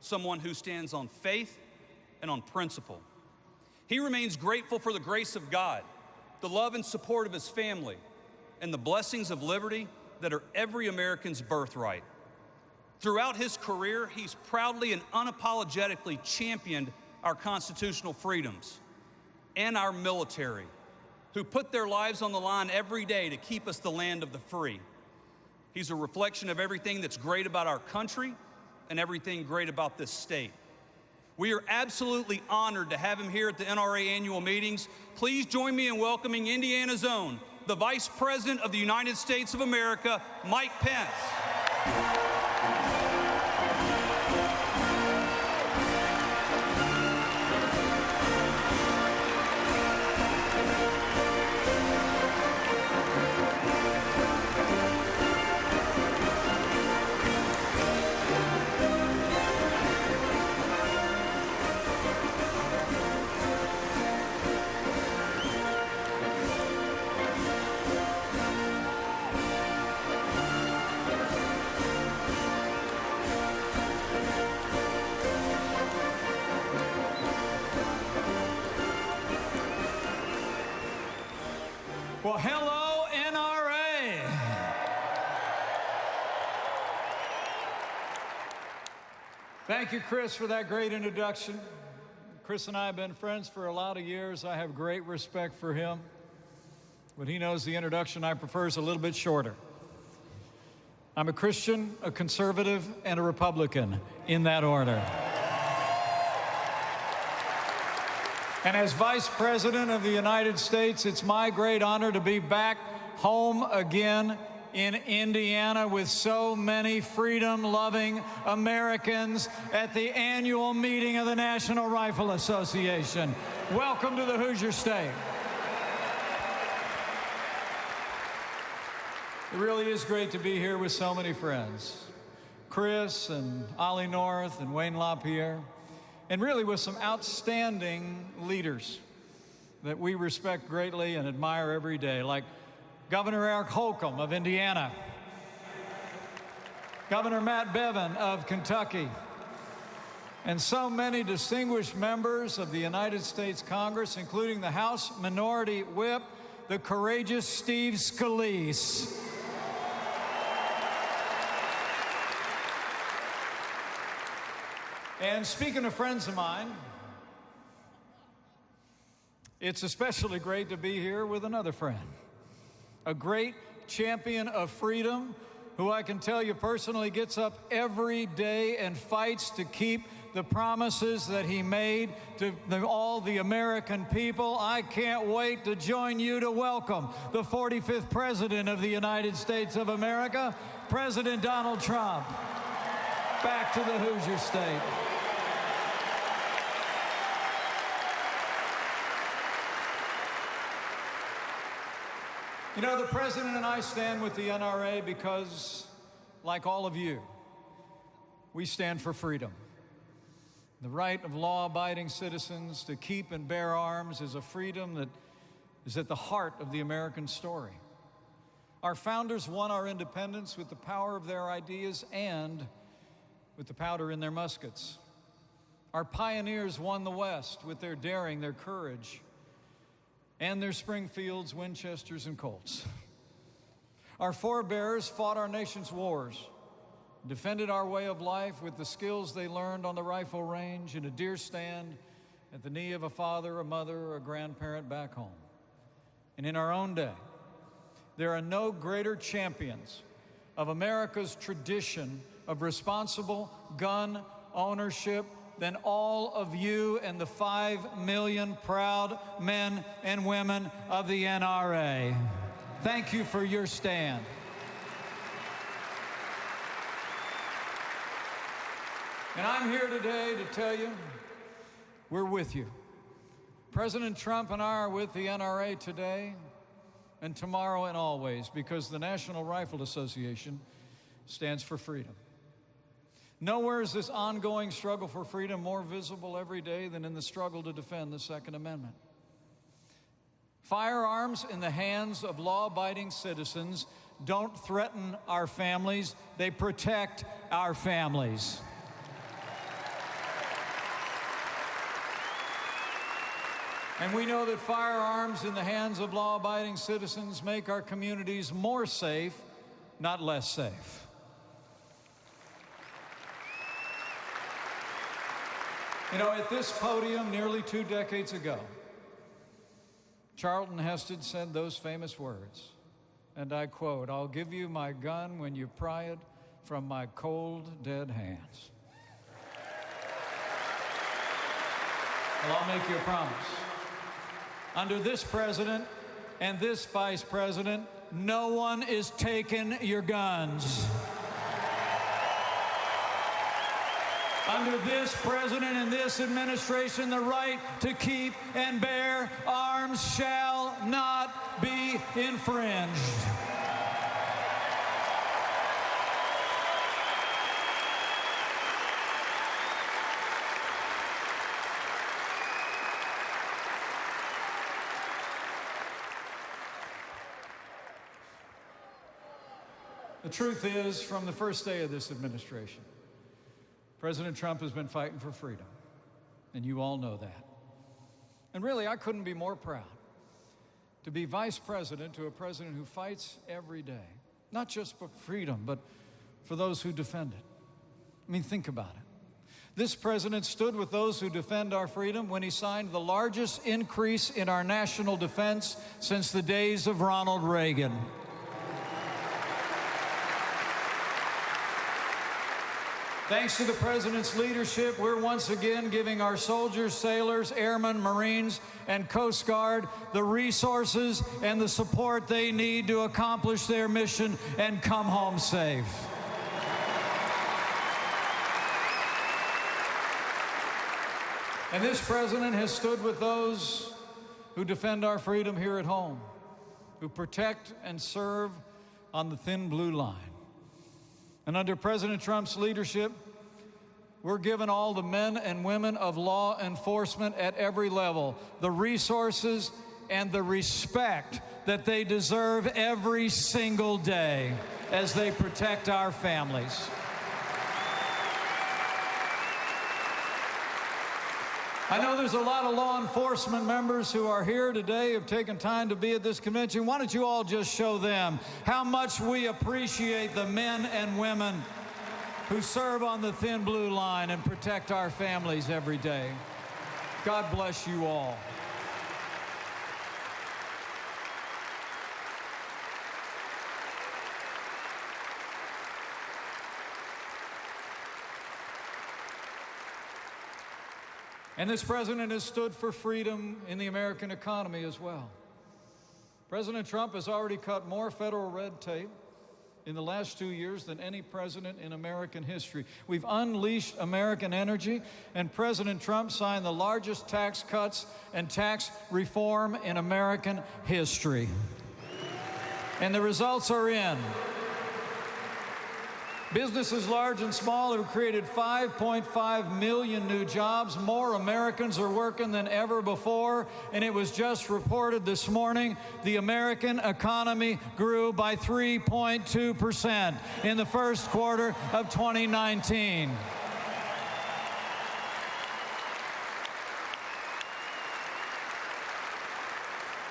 someone who stands on faith and on principle. He remains grateful for the grace of God, the love and support of his family, and the blessings of liberty that are every American's birthright. Throughout his career, he's proudly and unapologetically championed our constitutional freedoms and our military, who put their lives on the line every day to keep us the land of the free. He's a reflection of everything that's great about our country and everything great about this state. We are absolutely honored to have him here at the NRA annual meetings. Please join me in welcoming Indiana's own, the Vice President of the United States of America, Mike Pence. Well, hello, NRA. Thank you, Chris, for that great introduction. Chris and I have been friends for a lot of years. I have great respect for him. But he knows the introduction I prefer is a little bit shorter. I'm a Christian, a conservative, and a Republican, in that order. And as Vice President of the United States, it's my great honor to be back home again in Indiana with so many freedom-loving Americans at the annual meeting of the National Rifle Association. Welcome to the Hoosier State. It really is great to be here with so many friends. Chris and Ollie North and Wayne LaPierre. And really with some outstanding leaders that we respect greatly and admire every day, like Governor Eric Holcomb of Indiana, Governor Matt Bevin of Kentucky, and so many distinguished members of the United States Congress, including the House Minority Whip, the courageous Steve Scalise. And speaking of friends of mine, it's especially great to be here with another friend, a great champion of freedom who I can tell you personally gets up every day and fights to keep the promises that he made to all the American people. I can't wait to join you to welcome the 45th President of the United States of America, President Donald Trump, back to the Hoosier State. You know, the President and I stand with the NRA because, like all of you, we stand for freedom. The right of law-abiding citizens to keep and bear arms is a freedom that is at the heart of the American story. Our founders won our independence with the power of their ideas and with the powder in their muskets. Our pioneers won the West with their daring, their courage, and their Springfields, Winchesters, and Colts. Our forebears fought our nation's wars, defended our way of life with the skills they learned on the rifle range, in a deer stand, at the knee of a father, a mother, or a grandparent back home. And in our own day, there are no greater champions of America's tradition of responsible gun ownership than all of you and the 5 million proud men and women of the NRA. Thank you for your stand. And I'm here today to tell you, we're with you. President Trump and I are with the NRA today and tomorrow and always, because the National Rifle Association stands for freedom. Nowhere is this ongoing struggle for freedom more visible every day than in the struggle to defend the Second Amendment. Firearms in the hands of law-abiding citizens don't threaten our families, they protect our families. And we know that firearms in the hands of law-abiding citizens make our communities more safe, not less safe. You know, at this podium nearly 2 decades ago, Charlton Heston said those famous words, and I quote, "I'll give you my gun when you pry it from my cold, dead hands." Well, I'll make you a promise. Under this president and this vice president, no one is taking your guns. Under this president and this administration, the right to keep and bear arms shall not be infringed. The truth is, from the first day of this administration, President Trump has been fighting for freedom, and you all know that. And really, I couldn't be more proud to be vice president to a president who fights every day, not just for freedom, but for those who defend it. I mean, think about it. This president stood with those who defend our freedom when he signed the largest increase in our national defense since the days of Ronald Reagan. Thanks to the president's leadership, we're once again giving our soldiers, sailors, airmen, Marines, and Coast Guard the resources and the support they need to accomplish their mission and come home safe. And this president has stood with those who defend our freedom here at home, who protect and serve on the thin blue line. And under President Trump's leadership, we're giving all the men and women of law enforcement at every level the resources and the respect that they deserve every single day as they protect our families. I know there's a lot of law enforcement members who are here today, have taken time to be at this convention. Why don't you all just show them how much we appreciate the men and women who serve on the thin blue line and protect our families every day. God bless you all. And this president has stood for freedom in the American economy as well. President Trump has already cut more federal red tape in the last 2 years than any president in American history. We've unleashed American energy, and President Trump signed the largest tax cuts and tax reform in American history. And the results are in. Businesses large and small have created 5.5 million new jobs. More Americans are working than ever before. And it was just reported this morning, the American economy grew by 3.2% in the first quarter of 2019.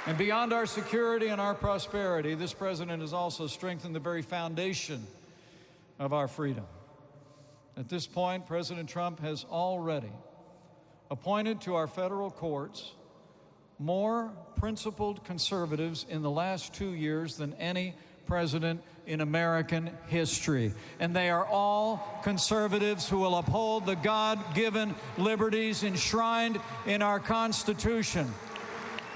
And beyond our security and our prosperity, this president has also strengthened the very foundation of our freedom. At this point, President Trump has already appointed to our federal courts more principled conservatives in the last 2 years than any president in American history. And they are all conservatives who will uphold the God-given liberties enshrined in our Constitution,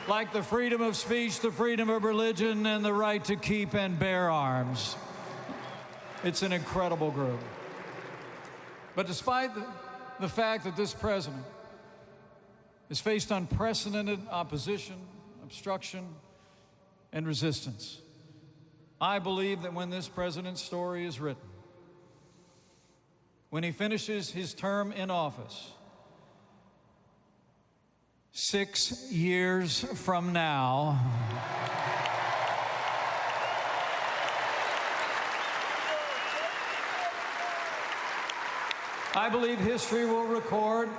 like the freedom of speech, the freedom of religion, and the right to keep and bear arms. It's an incredible group. But despite the fact that this president has faced unprecedented opposition, obstruction, and resistance, I believe that when this president's story is written, when he finishes his term in office, 6 years from now, I believe history will record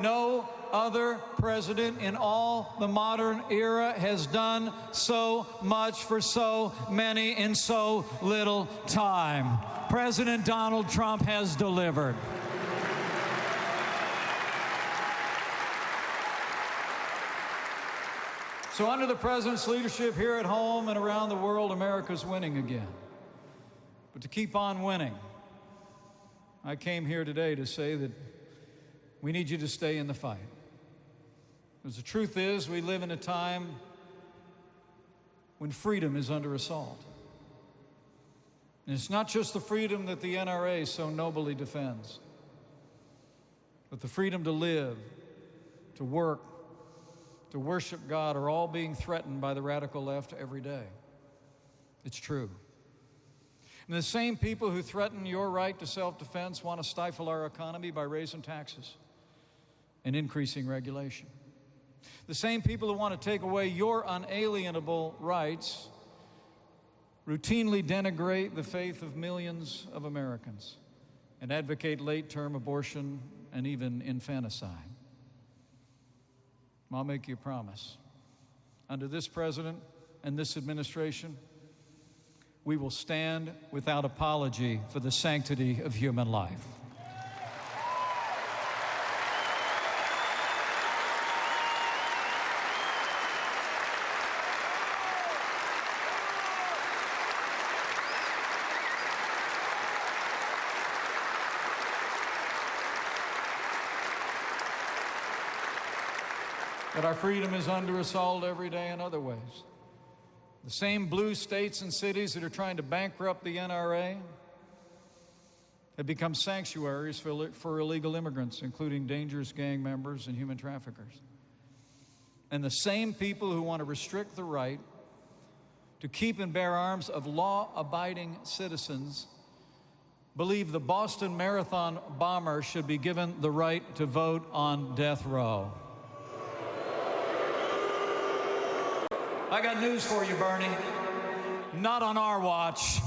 no other president in all the modern era has done so much for so many in so little time. President Donald Trump has delivered. So under the president's leadership here at home and around the world, America's winning again. But to keep on winning, I came here today to say that we need you to stay in the fight. Because the truth is, we live in a time when freedom is under assault. And it's not just the freedom that the NRA so nobly defends, but the freedom to live, to work, to worship God are all being threatened by the radical left every day. It's true. And the same people who threaten your right to self-defense want to stifle our economy by raising taxes and increasing regulation. The same people who want to take away your unalienable rights routinely denigrate the faith of millions of Americans and advocate late-term abortion and even infanticide. I'll make you a promise. Under this president and this administration, we will stand without apology for the sanctity of human life. But our freedom is under assault every day in other ways. The same blue states and cities that are trying to bankrupt the NRA have become sanctuaries for illegal immigrants, including dangerous gang members and human traffickers. And the same people who want to restrict the right to keep and bear arms of law-abiding citizens believe the Boston Marathon bomber should be given the right to vote on death row. I got news for you, Bernie. Not on our watch.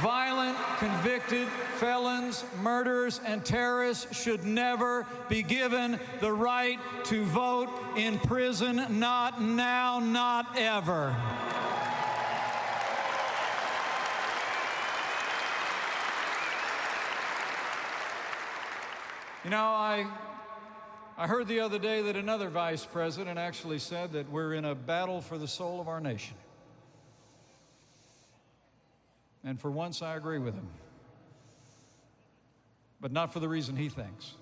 Violent, convicted felons, murderers, and terrorists should never be given the right to vote in prison. Not now, not ever. You know, I heard the other day that another vice president actually said that we're in a battle for the soul of our nation. And for once, I agree with him. But not for the reason he thinks.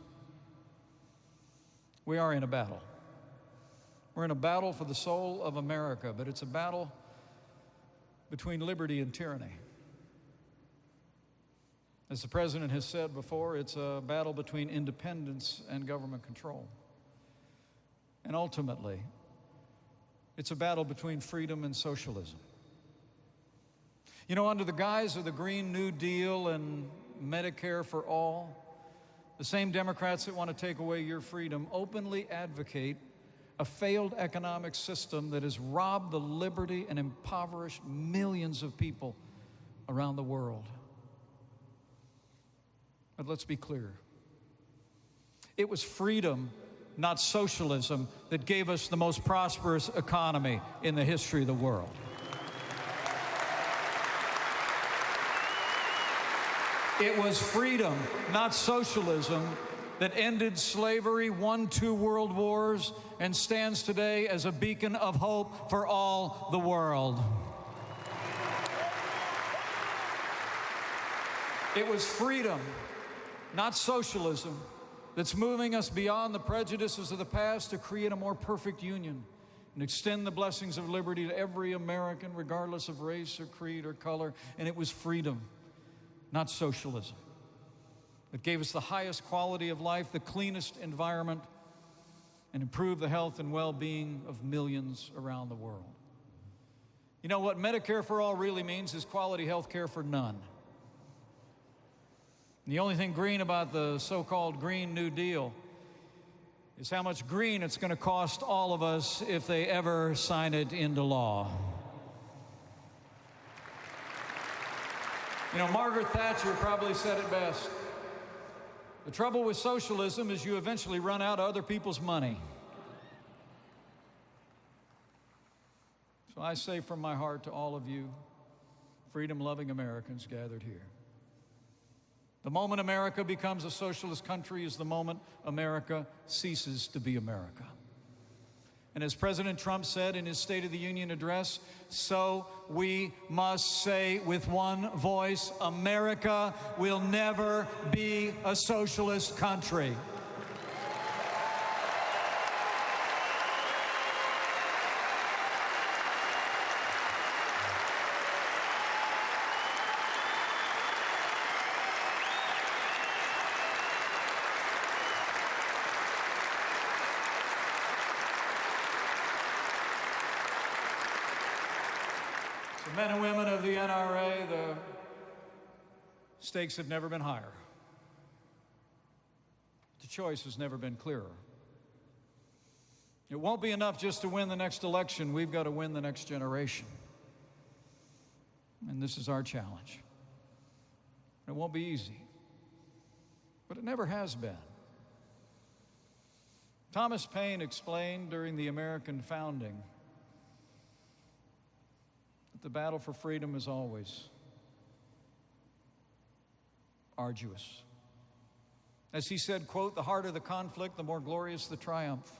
We are in a battle. We're in a battle for the soul of America, but it's a battle between liberty and tyranny. As the president has said before, it's a battle between independence and government control. And ultimately, it's a battle between freedom and socialism. You know, under the guise of the Green New Deal and Medicare for all, the same Democrats that want to take away your freedom openly advocate a failed economic system that has robbed the liberty and impoverished millions of people around the world. But let's be clear. It was freedom, not socialism, that gave us the most prosperous economy in the history of the world. It was freedom, not socialism, that ended slavery, won 2 world wars, and stands today as a beacon of hope for all the world. It was freedom, not socialism, that's moving us beyond the prejudices of the past to create a more perfect union and extend the blessings of liberty to every American, regardless of race or creed or color. And it was freedom, not socialism, that gave us the highest quality of life, the cleanest environment, and improved the health and well-being of millions around the world. You know what Medicare for all really means is quality health care for none. And the only thing green about the so-called Green New Deal is how much green it's going to cost all of us if they ever sign it into law. You know, Margaret Thatcher probably said it best. The trouble with socialism is you eventually run out of other people's money. So I say from my heart to all of you, freedom-loving Americans gathered here. The moment America becomes a socialist country is the moment America ceases to be America. And as President Trump said in his State of the Union address, so we must say with one voice, America will never be a socialist country. Men and women of the NRA, the stakes have never been higher. The choice has never been clearer. It won't be enough just to win the next election. We've got to win the next generation. And this is our challenge. It won't be easy, but it never has been. Thomas Paine explained during the American founding the battle for freedom is always arduous. As he said, quote, the harder the conflict, the more glorious the triumph.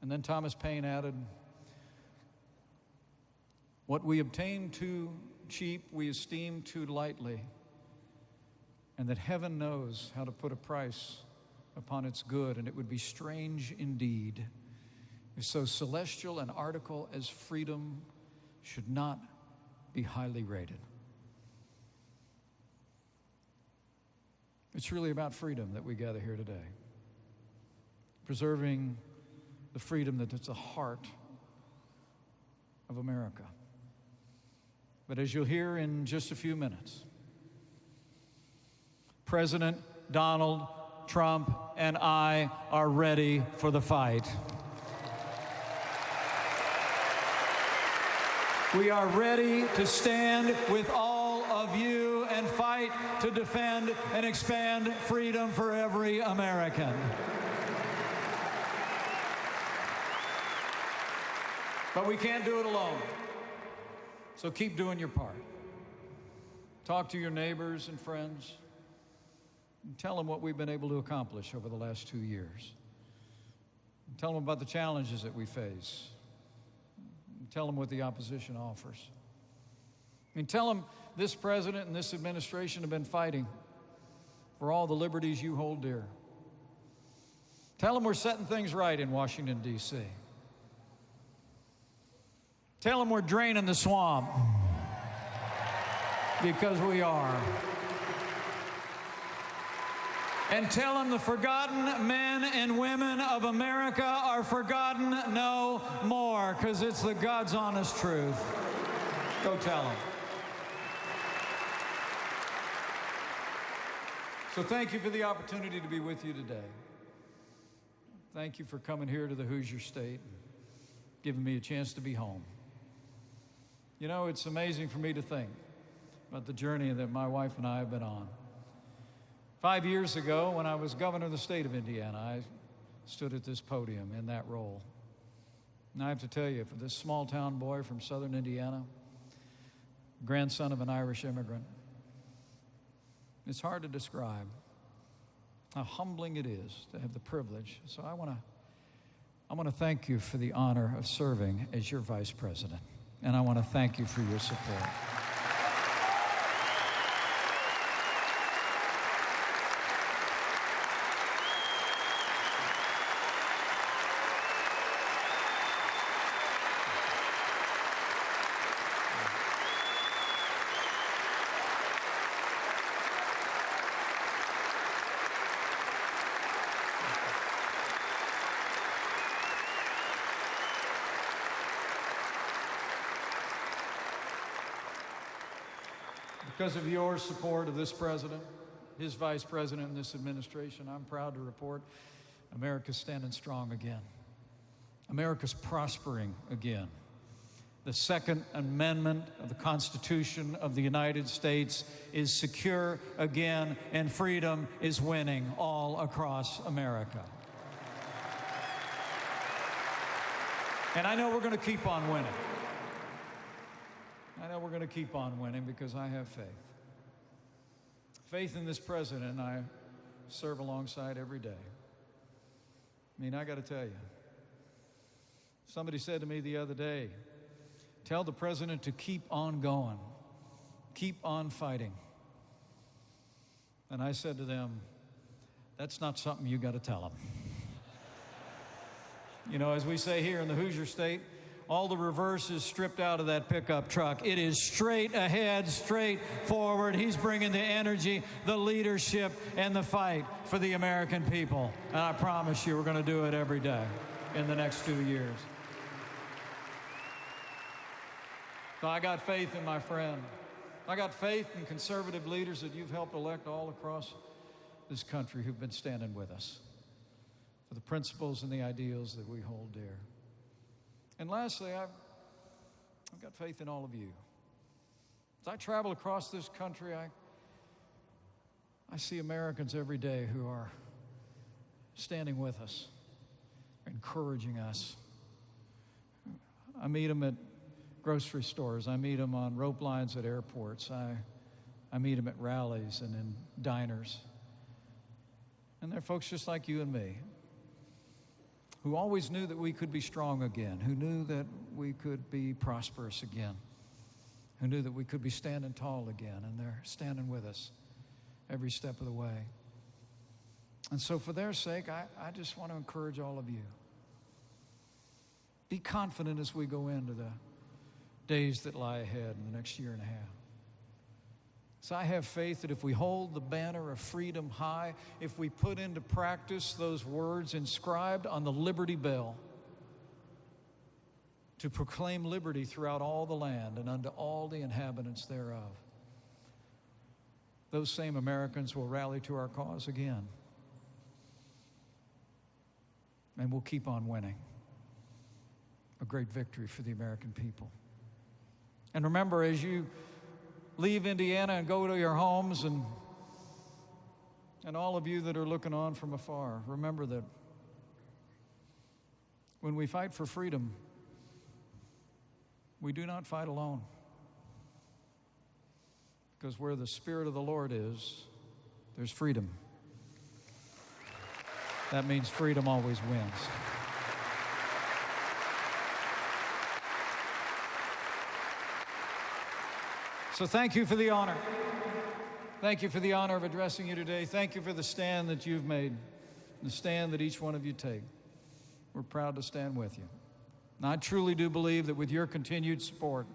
And then Thomas Paine added, what we obtain too cheap, we esteem too lightly, and that heaven knows how to put a price upon its good, and it would be strange indeed if so celestial an article as freedom should not be highly rated. It's really about freedom that we gather here today. Preserving the freedom that is the heart of America. But as you'll hear in just a few minutes, President Donald Trump and I are ready for the fight. We are ready to stand with all of you and fight to defend and expand freedom for every American. But we can't do it alone. So keep doing your part. Talk to your neighbors and friends and tell them what we've been able to accomplish over the last 2 years. And tell them about the challenges that we face. Tell them what the opposition offers. I mean, tell them this president and this administration have been fighting for all the liberties you hold dear. Tell them we're setting things right in Washington, D.C. Tell them we're draining the swamp, because we are. And tell them the forgotten men and women of America are forgotten no more, because it's the God's honest truth. Go tell them. So thank you for the opportunity to be with you today. Thank you for coming here to the Hoosier State and giving me a chance to be home. You know, it's amazing for me to think about the journey that my wife and I have been on. 5 years ago, when I was governor of the state of Indiana, I stood at this podium in that role. And I have to tell you, for this small town boy from southern Indiana, grandson of an Irish immigrant, it's hard to describe how humbling it is to have the privilege. So I want to thank you for the honor of serving as your vice president. And I want to thank you for your support. Because of your support of this president, his vice president, and this administration, I'm proud to report America's standing strong again. America's prospering again. The Second Amendment of the Constitution of the United States is secure again, and freedom is winning all across America. And I know we're going to keep on winning. I know we're going to keep on winning because I have faith. Faith in this president I serve alongside every day. I mean, I got to tell you, somebody said to me the other day, tell the president to keep on going, keep on fighting. And I said to them, that's not something you got to tell him. You know, as we say here in the Hoosier State, all the reverse is stripped out of that pickup truck. It is straight ahead, straight forward. He's bringing the energy, the leadership, and the fight for the American people. And I promise you, we're going to do it every day in the next 2 years. So I got faith in my friend. I got faith in conservative leaders that you've helped elect all across this country who've been standing with us for the principles and the ideals that we hold dear. And lastly, I've got faith in all of you. As I travel across this country, I see Americans every day who are standing with us, encouraging us. I meet them at grocery stores. I meet them on rope lines at airports. I meet them at rallies and in diners. And they're folks just like you and me, who always knew that we could be strong again, who knew that we could be prosperous again, who knew that we could be standing tall again, and they're standing with us every step of the way. And so for their sake, I just want to encourage all of you. Be confident as we go into the days that lie ahead in the next year and a half. So I have faith that if we hold the banner of freedom high, if we put into practice those words inscribed on the Liberty Bell to proclaim liberty throughout all the land and unto all the inhabitants thereof, those same Americans will rally to our cause again. And we'll keep on winning. A great victory for the American people. And remember, as you leave Indiana and go to your homes, and all of you that are looking on from afar, remember that when we fight for freedom, we do not fight alone. Because where the Spirit of the Lord is, there's freedom. That means freedom always wins. So thank you for the honor. Thank you for the honor of addressing you today. Thank you for the stand that you've made, the stand that each one of you take. We're proud to stand with you. And I truly do believe that with your continued support,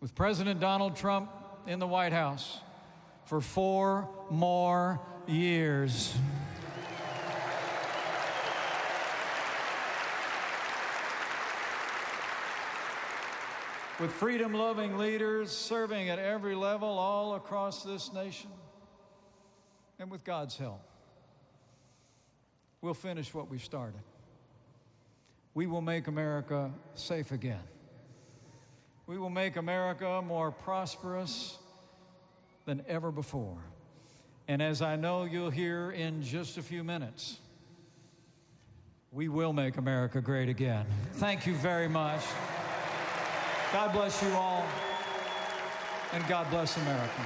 with President Donald Trump in the White House for 4 more years, with freedom-loving leaders serving at every level all across this nation, and with God's help, we'll finish what we've started. We will make America safe again. We will make America more prosperous than ever before. And as I know you'll hear in just a few minutes, we will make America great again. Thank you very much. God bless you all, and God bless America.